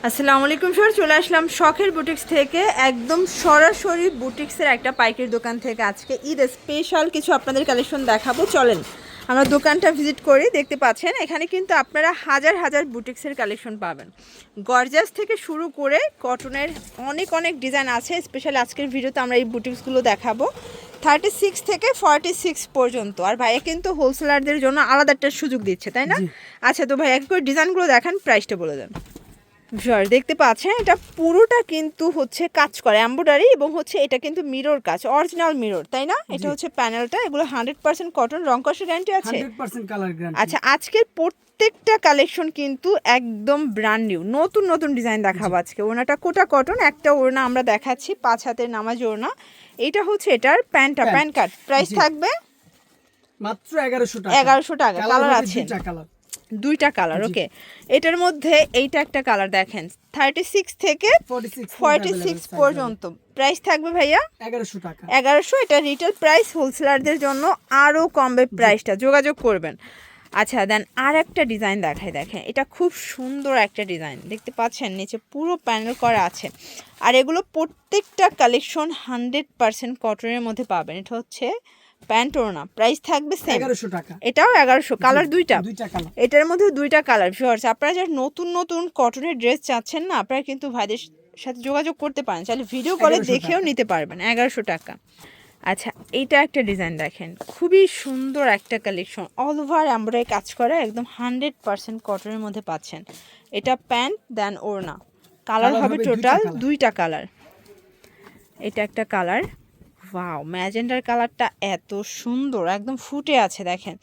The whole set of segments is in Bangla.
আসসালামু আলাইকুম স্যার, চলে আসলাম শখের বুটিক্স থেকে, একদম সরাসরি বুটিক্সের একটা পাইকারি দোকান থেকে। আজকে ঈদ স্পেশাল কিছু আপনাদের কালেকশন দেখাবো, চলেন আমরা দোকানটা ভিজিট করি। দেখতে পাচ্ছেন এখানে কিন্তু আপনারা হাজার হাজার বুটিক্সের কালেকশন পাবেন, গর্জাস থেকে শুরু করে কটনের অনেক অনেক ডিজাইন আছে। স্পেশালি আজকের ভিডিওতে আমরা এই বুটিক্সগুলো দেখাবো 36 থেকে 46 পর্যন্ত। আর ভাইয়া কিন্তু হোলসেলারদের জন্য আলাদা একটা সুযোগ দিচ্ছে, তাই না? আচ্ছা, তো ভাই এক করে ডিজাইনগুলো দেখান, প্রাইসটা বলে দেন। দেখতে পাচ্ছেন এটা পুরোটা কিন্তু হচ্ছে কাজ করে এমব্রয়ডারি, এবং হচ্ছে এটা কিন্তু মিরর কাজ, অরিজিনাল মিরর, তাই না? এটা হচ্ছে প্যানেলটা, এগুলো 100% কটন, রং কষের গ্যারান্টি আছে। 100% কালার গ্যারান্টি। আচ্ছা, আজকের প্রত্যেকটা কালেকশন কিন্তু একদম ব্র্যান্ড নিউ, নতুন নতুন ডিজাইন দেখাবো আজকে। ওনাটা কোটা কটন, একটা ওড়না আমরা দেখাচ্ছি 5 হাতের নামাজ ওড়না। এটা হচ্ছে এটার প্যান্ট কাট, প্রাইস থাকবে মাত্র 1100 টাকা। 1100 টাকা। কালার আছে দুইটা কালার, জি। ওকে। এটার মধ্যে এইটা একটা কালার দেখেন, 36 থেকে 46 পর্যন্ত। প্রাইস থাকবে ভাইয়া 1100 টাকা। 1100। এটা রিটেল প্রাইস, হোলসেলারদের জন্য আরও কমবে প্রাইসটা, যোগাযোগ করবেন। আচ্ছা, দেন আর একটা ডিজাইন দেখাই, দেখেন এটা খুব সুন্দর একটা ডিজাইন, দেখতে পাচ্ছেন নিচে পুরো প্যানেল করা আছে। আর এগুলো প্রত্যেকটা কালেকশন 100% কটনের মধ্যে পাবেন। এটা হচ্ছে প্যান্ট ওড়না, প্রাইস থাকবে সেম 1100 টাকা। এটাও 1100। কালার দুইটা কালার। এটার মধ্যে দুইটা কালার। ভিউয়ার্স, আপনারা যারা নতুন নতুন কটনের ড্রেস চাচ্ছেন না, আপনারা কিন্তু ভাইদের সাথে যোগাযোগ করতে পারেন, চাইলে ভিডিও কলে দেখেও নিতে পারবেন। 1100 টাকা। আচ্ছা, এইটা একটা ডিজাইন দেখেন, খুবই সুন্দর একটা কালেকশন, অল ওভার এমব্রয়ডারি কাজ করা, একদম 100% কটনের মধ্যে পাচ্ছেন। এটা প্যান্ট দেন ওড়না, কালার হবে টোটাল দুইটা কালার। এটা একটা কালার, ওয়াও, ম্যাজেন্ডার কালারটা এত সুন্দর, একদম ফুটে আছে দেখেন।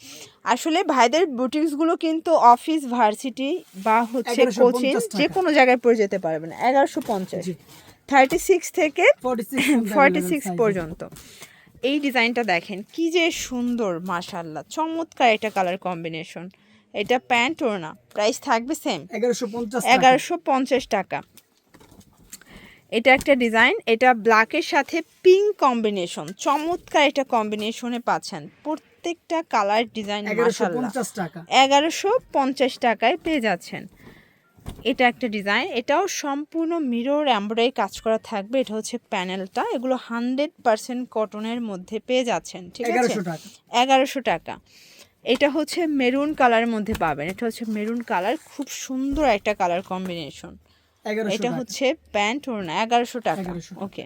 আসলে ভাইদের বুটিক্সগুলো কিন্তু অফিস, ভার্সিটি বা হচ্ছে কোচিং যে কোনো জায়গায় পড়ে যেতে পারবেন। 1150, 36 থেকে 46 পর্যন্ত। এই ডিজাইনটা দেখেন কি যে সুন্দর, মাশাআল্লাহ, চমৎকার একটা কালার কম্বিনেশন। এটা প্যান্ট ওড়না, প্রাইস থাকবে সেম 1150 টাকা। এটা একটা ডিজাইন, এটা ব্ল্যাকের সাথে পিঙ্ক কম্বিনেশন, চমৎকার এটা কম্বিনেশনে পাচ্ছেন। প্রত্যেকটা কালার ডিজাইন মাশাআল্লাহ 1150 টাকায় পেয়ে যাচ্ছেন। এটা একটা ডিজাইন, এটাও সম্পূর্ণ মিরর এমব্রয়ডারি কাজ করা থাকবে। এটা হচ্ছে প্যানেলটা, এগুলো 100% কটনের মধ্যে পেয়ে যাচ্ছেন, ঠিক আছে? 1100 টাকা। এটা হচ্ছে মেরুন কালারের মধ্যে পাবেন, এটা হচ্ছে মেরুন কালার, খুব সুন্দর একটা কালার কম্বিনেশন। এটা হচ্ছে প্যান্ট ওড়না, 1100 টাকা, ওকে।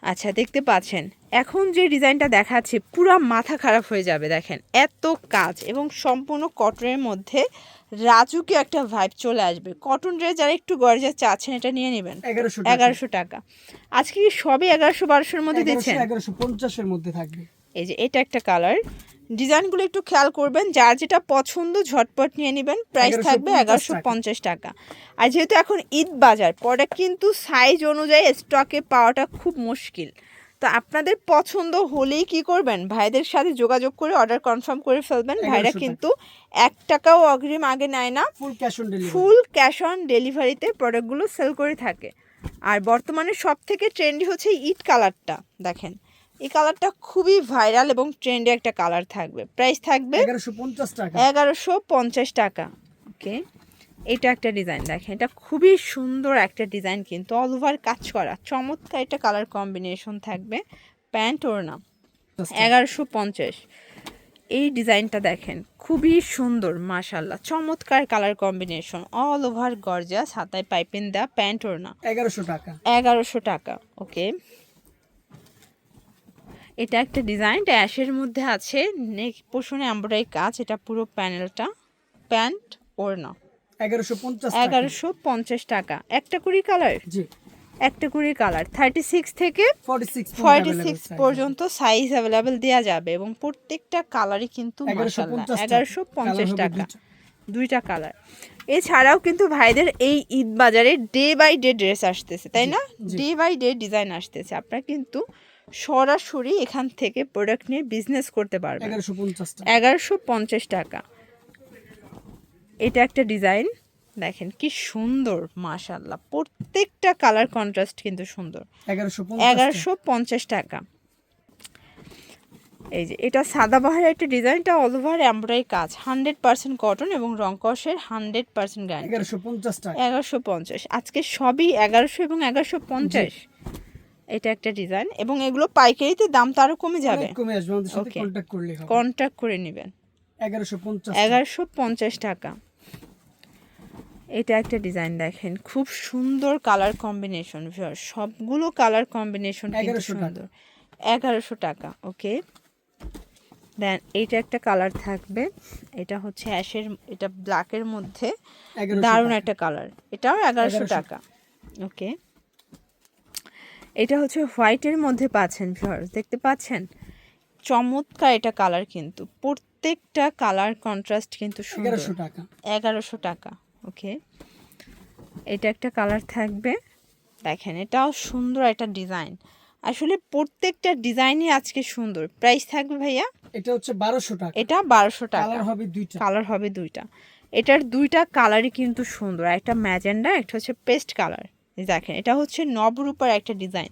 আচ্ছা, দেখতে পাচ্ছেন এখন যে ডিজাইনটা দেখাচ্ছি পুরা মাথা খারাপ হয়ে যাবে, দেখেন এত কাজ এবং সম্পূর্ণ কটনের মধ্যে রাজুকে একটা ভাইব চলে আসবে। কটন ড্রেস যারা একটু গর্জাস চাচ্ছেন, এটা নিয়ে নেবেন 1100 টাকা। আজকে কি সবই 1100-1200-এর মধ্যে দিচ্ছেন? 1150-এর মধ্যে থাকবে। এই যে এটা একটা কালার, ডিজাইনগুলো একটু খেয়াল করবেন, যার যেটা পছন্দ ঝটপট নিয়ে নেবেন। প্রাইস থাকবে 1150 টাকা। আর যেহেতু এখন ঈদ বাজার, প্রোডাক্ট কিন্তু সাইজ অনুযায়ী স্টকে পাওয়াটা খুব মুশকিল। তো আপনাদের পছন্দ হলেই কি করবেন, ভাইদের সাথে যোগাযোগ করে অর্ডার কনফার্ম করে ফেলবেন। ভাইরা কিন্তু 1 টাকাও অগ্রিম আগে নেয় না, ফুল ক্যাশ অন ডেলিভারিতে প্রোডাক্টগুলো সেল করে থাকে। আর বর্তমানে সব থেকে ট্রেন্ডি হচ্ছে ইট কালারটা, দেখেন এই কালারটা খুবই ভাইরাল এবং ট্রেন্ডি একটা কালার থাকবে। প্রাইস থাকবে 1150 টাকা। 1150 টাকা, ওকে। এটা একটা ডিজাইন দেখেন, এটা খুবই সুন্দর একটা ডিজাইন, কিন্তু অল ওভার কাজ করা, চমৎকার একটা কালার কম্বিনেশন থাকবে। প্যান্ট ওড়না 1150। এই ডিজাইনটা দেখেন খুবই সুন্দর, মাশাআল্লাহ, চমৎকার colour combination, all over gorgeous, হাতায় পাইপিং দেওয়া, প্যান্ট ওড়না 1100 টাকা। 1100 টাকা, ওকে। এটা একটা ডিজাইন, এটা অ্যাশের মধ্যে আছে, নেক পোর্শনে এমব্রয়ডারি কাজ, এটা পুরো প্যানেলটা, প্যান্ট ওড়না 1150 টাকা। একটা কুড়ি কালার, জি, একটা কুড়ি কালার, 36 থেকে 46 পর্যন্ত সাইজ অ্যাভেলেবেল দেওয়া যাবে, এবং প্রত্যেকটা কালারই কিন্তু মাশাআল্লাহ 1150 টাকা, দুইটা কালার। এছাড়াও কিন্তু ভাইদের এই ঈদ বাজারে ডে বাই ডে ড্রেস আসতেছে, তাই না? ডে বাই ডে ডিজাইন আসতেছে, আপনারা কিন্তু সরাসরি এখান থেকে প্রোডাক্ট নিয়ে বিজনেস করতে পারবেন। 1150 টাকা। এটা একটা ডিজাইন দেখেন কি সুন্দর, মাশাআল্লাহ, প্রত্যেকটা কালার কন্ট্রাস্ট কিন্তু সুন্দর। 1150 টাকা। এই যে এটা সাদাবাহারের একটা ডিজাইনটা অল ওভার এমব্রয়ডারি কাজ, 100% কটন এবং রং কষের 100% গ্যারান্টি। 1150 টাকা। 1150। আজকে সবই 1100 এবং 1150। এটা একটা ডিজাইন, এবং এগুলো পাইকারিতে দাম তো আরো কমে যাবে, অনেক কমে আসবে, আমাদের সাথে Okay. কন্টাক্ট করলে হবে। কন্ট্যাক্ট করে নেবেন। 1150 1150 টাকা। এটা একটা ডিজাইন দেখেন, খুব সুন্দর কালার কম্বিনেশন, সবগুলো কালার কম্বিনেশন কিন্তু 1100 টাকা। সুন্দর। 1100 টাকা। ওকে, দেন এইটা একটা কালার থাকবে, এটা হচ্ছে অ্যাশের, এটা ব্ল্যাকের মধ্যে 1100 দারুণ টাকা। একটা কালার, এটাও 1100 1100 টাকা। ওকে, এটা হচ্ছে হোয়াইটের মধ্যে পাচ্ছেন ভিউয়ার্স, দেখতে পাচ্ছেন চমৎকার এটা কালার, কিন্তু প্রত্যেকটা কালার কন্ট্রাস্ট কিন্তু সুন্দর। 1100 টাকা। 1100 টাকা। ওকে, এটা একটা কালার থাকবে, দেখেন এটাও সুন্দর একটা ডিজাইন, আসলে প্রত্যেকটা ডিজাইনই আজকে সুন্দর। প্রাইস থাকবে ভাইয়া? এটা হচ্ছে 1200 টাকা। এটা 1200 টাকা। কালার হবে দুইটা। কালার হবে দুইটা, এটার দুইটা কালারই কিন্তু সুন্দর, একটা ম্যাজেন্ডা, একটা হচ্ছে পেস্ট কালার। দেখেন এটা হচ্ছে নবরূপার একটা ডিজাইন,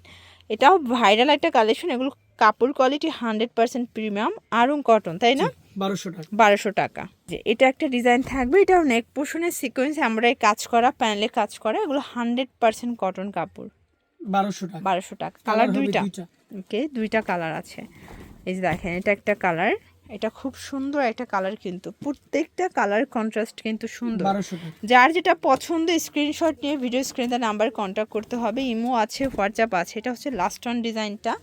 এটাও ভাইরাল একটা কালেকশন। এগুলো কাপড় কোয়ালিটি 100% প্রিমিয়াম আরং কটন, তাই না? 1200 টাকা। 1200 টাকা। যে এটা একটা ডিজাইন থাকবে, এটাও নেক পোর্শনের সিকোয়েন্স আমরা কাজ করা, প্যানেলে কাজ করা, এগুলো 100% কটন কাপড়। 1200 টাকা। 1200 টাকা। কালার হবে দুইটা। দুইটা। ওকে, দুইটা কালার আছে। এই যে দেখেন এটা একটা কালার, এটা খুব সুন্দর একটা কালার, কিন্তু প্রত্যেকটা কালার কন্ট্রাস্ট কিন্তু সুন্দর। 1200 টাকা। যার যেটা পছন্দ স্ক্রিনশট নিয়ে ভিডিও স্ক্রিনে নাম্বার কন্ট্যাক্ট করতে হবে, ইমো আছে, হোয়াটসঅ্যাপ আছে। এটা হচ্ছে লাস্ট অন ডিজাইনটা,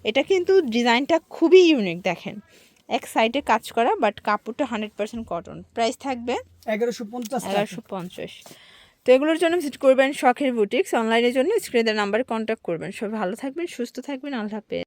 এটা কিন্তু ডিজাইনটা খুবই ইউনিক, দেখেন এক সাইডে কাজ করা, বাট কাপড়টা 100% কটন। প্রাইস থাকবে 1150 টাকা। 1150। তো এগুলোর জন্য ভিজিট করবেন শখের বুটিক্স, অনলাইনের জন্য স্ক্রিনের নাম্বারে কন্ট্যাক্ট করবেন। সবাই ভালো থাকবেন, সুস্থ থাকবেন, আল্লাহ হাফেজ।